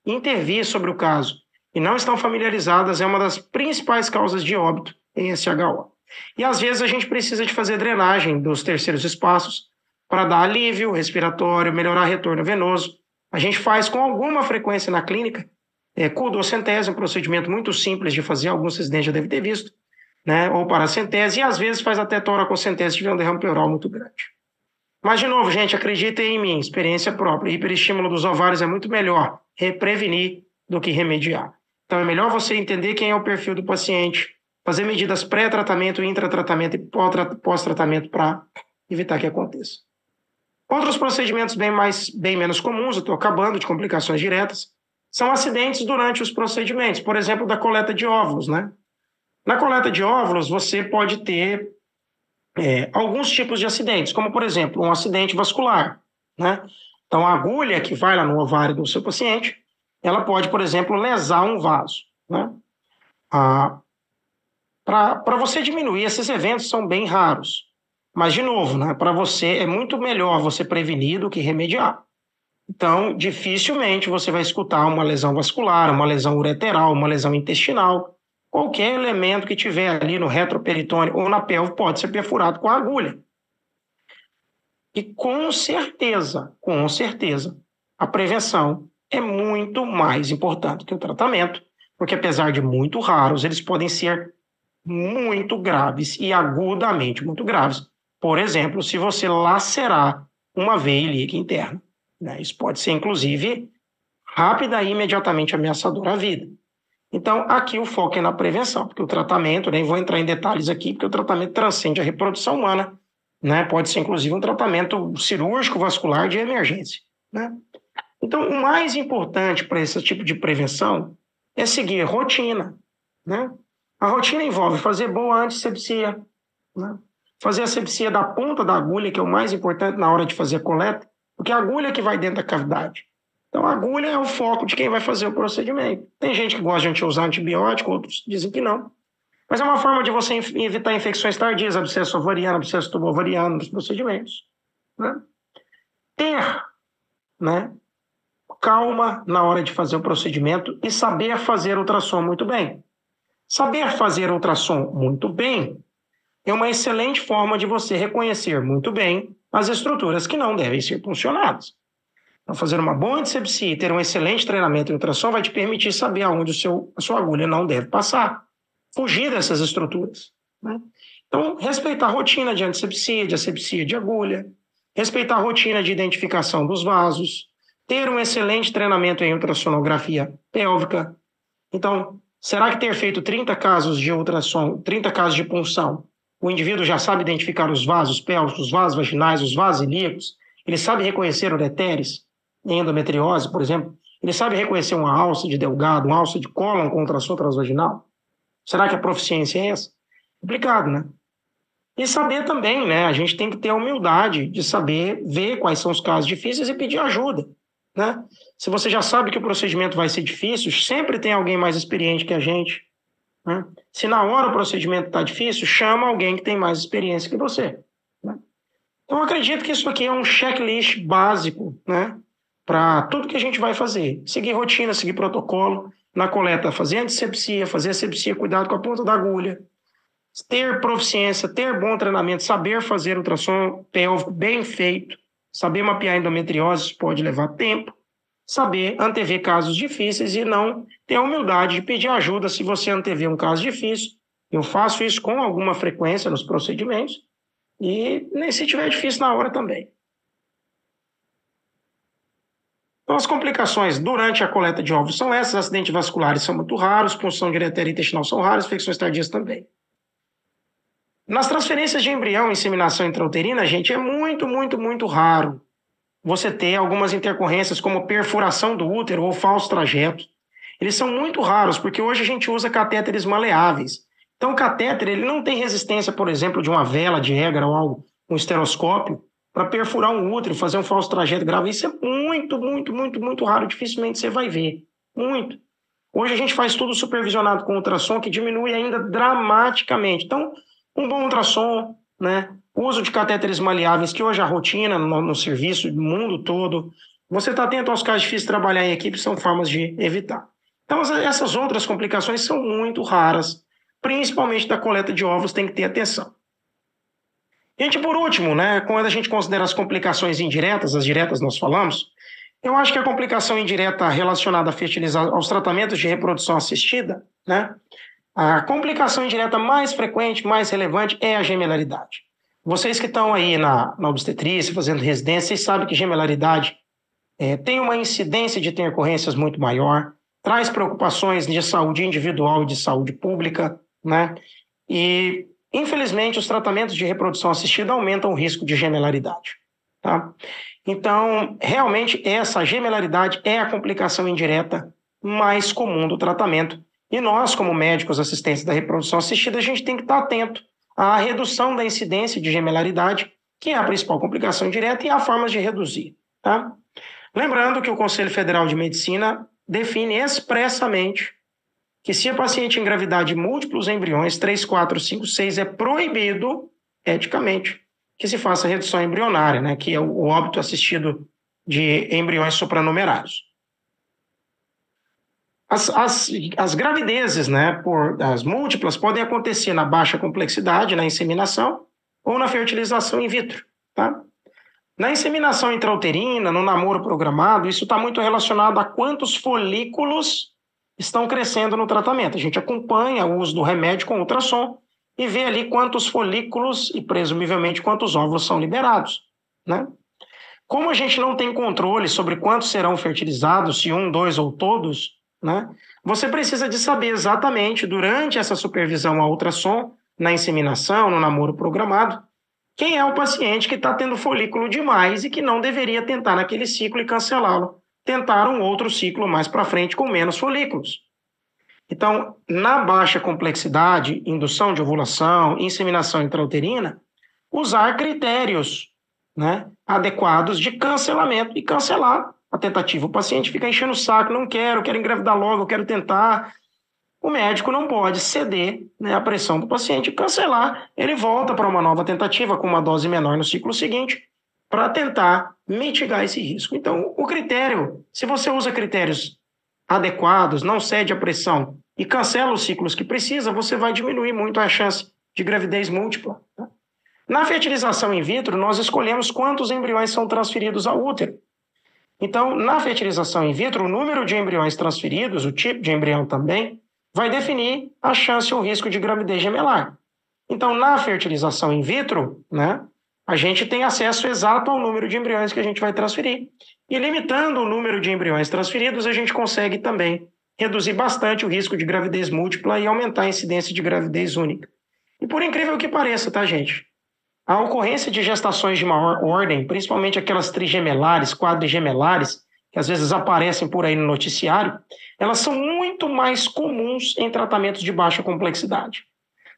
intervir sobre o caso e não estão familiarizadas é uma das principais causas de óbito em SHO. E às vezes a gente precisa de fazer drenagem dos terceiros espaços para dar alívio respiratório, melhorar retorno venoso. A gente faz com alguma frequência na clínica, cudocentese, um procedimento muito simples de fazer, alguns residentes já devem ter visto, né, ou paracentese, e às vezes faz até toracocentese se tiver um derrame pleural muito grande. Mas, de novo, gente, acreditem em mim, experiência própria. Hiperestímulo dos ovários é muito melhor prevenir do que remediar. Então, é melhor você entender quem é o perfil do paciente, fazer medidas pré-tratamento, intratratamento e pós-tratamento para evitar que aconteça. Outros procedimentos bem menos comuns, eu estou acabando, de complicações diretas, são acidentes durante os procedimentos, por exemplo, da coleta de óvulos, né? Na coleta de óvulos, você pode ter alguns tipos de acidentes, como, por exemplo, um acidente vascular, né? Então, a agulha que vai lá no ovário do seu paciente, ela pode, por exemplo, lesar um vaso, né? Para você diminuir, esses eventos são bem raros. Mas, de novo, né, para você é muito melhor você prevenir do que remediar. Então, dificilmente você vai escutar uma lesão vascular, uma lesão ureteral, uma lesão intestinal. Qualquer elemento que tiver ali no retroperitônio ou na pelve pode ser perfurado com a agulha. E com certeza, a prevenção é muito mais importante que o tratamento, porque apesar de muito raros, eles podem ser muito graves e agudamente muito graves. Por exemplo, se você lacerar uma veia ilíaca interna, né? Isso pode ser, inclusive, rápida e imediatamente ameaçadora à vida. Então, aqui o foco é na prevenção, porque o tratamento, nem vou entrar em detalhes aqui, porque o tratamento transcende a reprodução humana, né? Pode ser, inclusive, um tratamento cirúrgico vascular de emergência, né? Então, o mais importante para esse tipo de prevenção é seguir rotina, né? A rotina envolve fazer boa antissepsia, né? Fazer a sepsia da ponta da agulha, que é o mais importante na hora de fazer a coleta, porque é a agulha que vai dentro da cavidade. Então, a agulha é o foco de quem vai fazer o procedimento. Tem gente que gosta de usar antibiótico, outros dizem que não. Mas é uma forma de você evitar infecções tardias, abscesso ovariano, abscesso tubovariano nos procedimentos, né? Ter, né, calma na hora de fazer o procedimento e saber fazer ultrassom muito bem. Saber fazer ultrassom muito bem é uma excelente forma de você reconhecer muito bem as estruturas que não devem ser puncionadas. Então, fazer uma boa antissepsia e ter um excelente treinamento em ultrassom vai te permitir saber aonde a sua agulha não deve passar. Fugir dessas estruturas, né? Então, respeitar a rotina de antissepsia, de asepsia de agulha, respeitar a rotina de identificação dos vasos, ter um excelente treinamento em ultrassonografia pélvica. Então, será que ter feito 30 casos de ultrassom, 30 casos de punção, o indivíduo já sabe identificar os vasos pélvicos, os vasos vaginais, os vasos ilíacos? Ele sabe reconhecer ureteres em endometriose, por exemplo? Ele sabe reconhecer uma alça de Delgado, uma alça de cólon com ultrassom transvaginal? Será que a proficiência é essa? Complicado, né? E saber também, né? A gente tem que ter a humildade de saber ver quais são os casos difíceis e pedir ajuda, né? Se você já sabe que o procedimento vai ser difícil, sempre tem alguém mais experiente que a gente, né? Se na hora o procedimento está difícil, chama alguém que tem mais experiência que você, né? Então, eu acredito que isso aqui é um checklist básico, né? Para tudo que a gente vai fazer. Seguir rotina, seguir protocolo. Na coleta, fazer antisepsia, fazer asepsia, cuidado com a ponta da agulha. Ter proficiência, ter bom treinamento, saber fazer ultrassom pélvico bem feito, saber mapear endometriose, isso pode levar tempo, saber antever casos difíceis e não ter a humildade de pedir ajuda se você antever um caso difícil. Eu faço isso com alguma frequência nos procedimentos e nem se tiver difícil na hora também. Então, as complicações durante a coleta de óvulos são essas: acidentes vasculares são muito raros, punção de ureter intestinal são raras, infecções tardias também. Nas transferências de embrião, inseminação intrauterina, gente, é muito, muito, muito raro você ter algumas intercorrências como perfuração do útero ou falso trajeto. Eles são muito raros, porque hoje a gente usa catéteres maleáveis. Então, o catéter ele não tem resistência, por exemplo, de uma vela de Hegar ou algo, um esteroscópio, para perfurar um útero, fazer um falso trajeto grave. Isso é muito, muito, muito, muito raro. Dificilmente você vai ver. Muito. Hoje a gente faz tudo supervisionado com ultrassom, que diminui ainda dramaticamente. Então, um bom ultrassom, né? O uso de catéteres maleáveis, que hoje é a rotina no serviço do mundo todo. Você está atento aos casos difíceis de trabalhar em equipe, são formas de evitar. Então, essas outras complicações são muito raras, principalmente da coleta de óvulos, tem que ter atenção. Gente, por último, né, quando a gente considera as complicações indiretas, as diretas nós falamos, eu acho que a complicação indireta relacionada aos tratamentos de reprodução assistida, né, a complicação indireta mais frequente, mais relevante é a gemelaridade. Vocês que estão aí na obstetrícia, fazendo residência, vocês sabem que gemelaridade tem uma incidência de intercorrências muito maior, traz preocupações de saúde individual e de saúde pública, né? E, infelizmente, os tratamentos de reprodução assistida aumentam o risco de gemelaridade, tá? Então, realmente, essa gemelaridade é a complicação indireta mais comum do tratamento. E nós, como médicos assistentes da reprodução assistida, a gente tem que estar atento à redução da incidência de gemelaridade, que é a principal complicação direta, e há formas de reduzir, tá? Lembrando que o Conselho Federal de Medicina define expressamente que se a paciente engravidar de múltiplos embriões, 3, 4, 5, 6, é proibido, eticamente, que se faça redução embrionária, né, que é o óbito assistido de embriões supranumerários. As gravidezes, né, as múltiplas, podem acontecer na baixa complexidade, na inseminação, ou na fertilização in vitro, tá? Na inseminação intrauterina, no namoro programado, isso está muito relacionado a quantos folículos estão crescendo no tratamento. A gente acompanha o uso do remédio com ultrassom e vê ali quantos folículos e, presumivelmente, quantos óvulos são liberados, né? Como a gente não tem controle sobre quantos serão fertilizados, se um, dois ou todos, né? Você precisa de saber exatamente, durante essa supervisão a ultrassom, na inseminação, no namoro programado, quem é o paciente que está tendo folículo demais e que não deveria tentar naquele ciclo e cancelá-lo. Tentar um outro ciclo mais para frente com menos folículos. Então, na baixa complexidade, indução de ovulação, inseminação intrauterina, usar critérios, né, adequados de cancelamento e cancelar a tentativa. O paciente fica enchendo o saco, não quero engravidar logo, eu quero tentar. O médico não pode ceder, né, à pressão do paciente e cancelar. Ele volta para uma nova tentativa com uma dose menor no ciclo seguinte para tentar mitigar esse risco. Então, o critério, se você usa critérios adequados, não cede à pressão e cancela os ciclos que precisa, você vai diminuir muito a chance de gravidez múltipla, tá? Na fertilização in vitro, nós escolhemos quantos embriões são transferidos ao útero. Então, na fertilização in vitro, o número de embriões transferidos, o tipo de embrião também, vai definir a chance ou risco de gravidez gemelar. Então, na fertilização in vitro, né, a gente tem acesso exato ao número de embriões que a gente vai transferir. E limitando o número de embriões transferidos, a gente consegue também reduzir bastante o risco de gravidez múltipla e aumentar a incidência de gravidez única. E por incrível que pareça, tá, gente? A ocorrência de gestações de maior ordem, principalmente aquelas trigemelares, quadrigemelares, que às vezes aparecem por aí no noticiário, elas são muito mais comuns em tratamentos de baixa complexidade.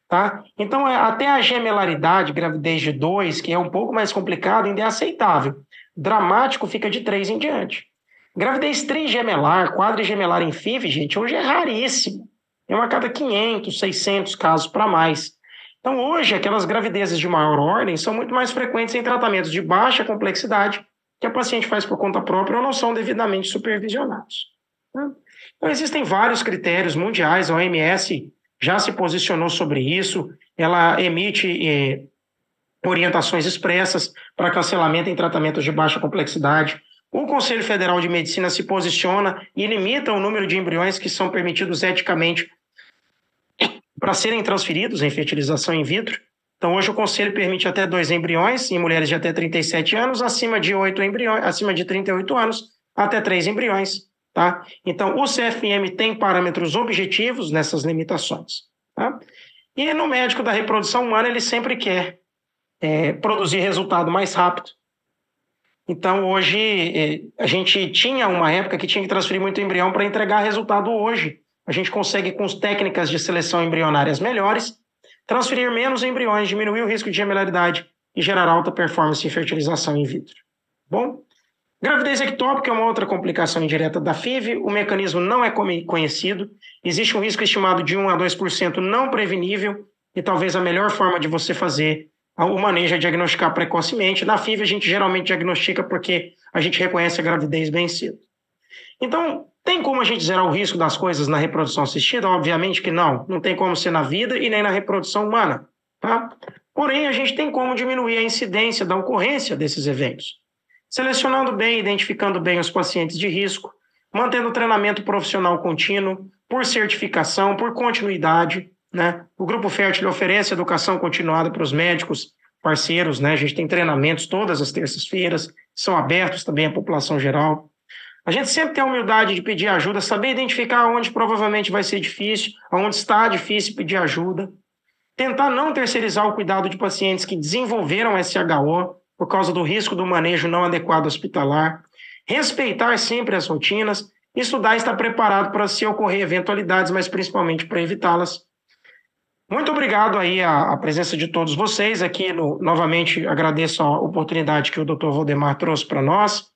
tá? Então, até a gemelaridade, gravidez de 2, que é um pouco mais complicado, ainda é aceitável. Dramático fica de 3 em diante. Gravidez trigemelar, quadrigemelar em FIV, gente, hoje é raríssimo. É uma a cada 500, 600 casos para mais. Então, hoje, aquelas gravidezes de maior ordem são muito mais frequentes em tratamentos de baixa complexidade, que a paciente faz por conta própria ou não são devidamente supervisionados. Então, existem vários critérios mundiais, a OMS já se posicionou sobre isso, ela emite orientações expressas para cancelamento em tratamentos de baixa complexidade. O Conselho Federal de Medicina se posiciona e limita o número de embriões que são permitidos eticamente para serem transferidos em fertilização in vitro. Então, hoje o Conselho permite até 2 embriões em mulheres de até 37 anos, acima de 8 embriões, acima de 38 anos, até 3 embriões. Tá? Então, o CFM tem parâmetros objetivos nessas limitações. Tá? E no médico da reprodução humana, ele sempre quer produzir resultado mais rápido. Então, hoje, a gente tinha uma época que tinha que transferir muito embrião para entregar resultado hoje. A gente consegue, com técnicas de seleção embrionárias melhores, transferir menos embriões, diminuir o risco de gemelaridade e gerar alta performance em fertilização in vitro. Bom, gravidez ectópica é uma outra complicação indireta da FIV. O mecanismo não é conhecido. Existe um risco estimado de 1 a 2% não prevenível e talvez a melhor forma de você fazer o manejo é diagnosticar precocemente. Na FIV, a gente geralmente diagnostica porque a gente reconhece a gravidez bem cedo. Então, tem como a gente zerar o risco das coisas na reprodução assistida? Obviamente que não. Não tem como ser na vida e nem na reprodução humana. Tá? Porém, a gente tem como diminuir a incidência da ocorrência desses eventos. Selecionando bem, identificando bem os pacientes de risco, mantendo o treinamento profissional contínuo, por certificação, por continuidade. Né? O Grupo Fértil oferece educação continuada para os médicos parceiros. Né? A gente tem treinamentos todas as terças-feiras, são abertos também à população geral. A gente sempre tem a humildade de pedir ajuda, saber identificar onde provavelmente vai ser difícil, onde está difícil pedir ajuda. Tentar não terceirizar o cuidado de pacientes que desenvolveram SHO por causa do risco do manejo não adequado hospitalar. Respeitar sempre as rotinas, estudar e estar preparado para se ocorrer eventualidades, mas principalmente para evitá-las. Muito obrigado aí a presença de todos vocês aqui. Novamente, agradeço a oportunidade que o Dr. Valdemar trouxe para nós.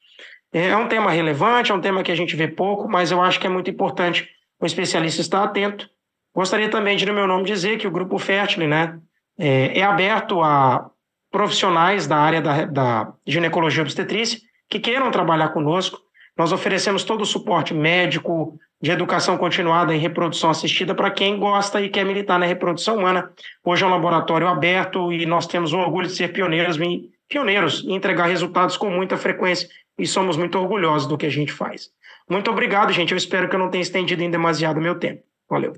É um tema relevante, é um tema que a gente vê pouco, mas eu acho que é muito importante o especialista estar atento. Gostaria também de, no meu nome, dizer que o Grupo Fértil, né, é aberto a profissionais da área da ginecologia e obstetrícia que queiram trabalhar conosco. Nós oferecemos todo o suporte médico, de educação continuada em reprodução assistida para quem gosta e quer militar na reprodução humana. Hoje é um laboratório aberto e nós temos o orgulho de ser pioneiros em entregar resultados com muita frequência e somos muito orgulhosos do que a gente faz. Muito obrigado, gente. Eu espero que eu não tenha estendido em demasiado meu tempo. Valeu.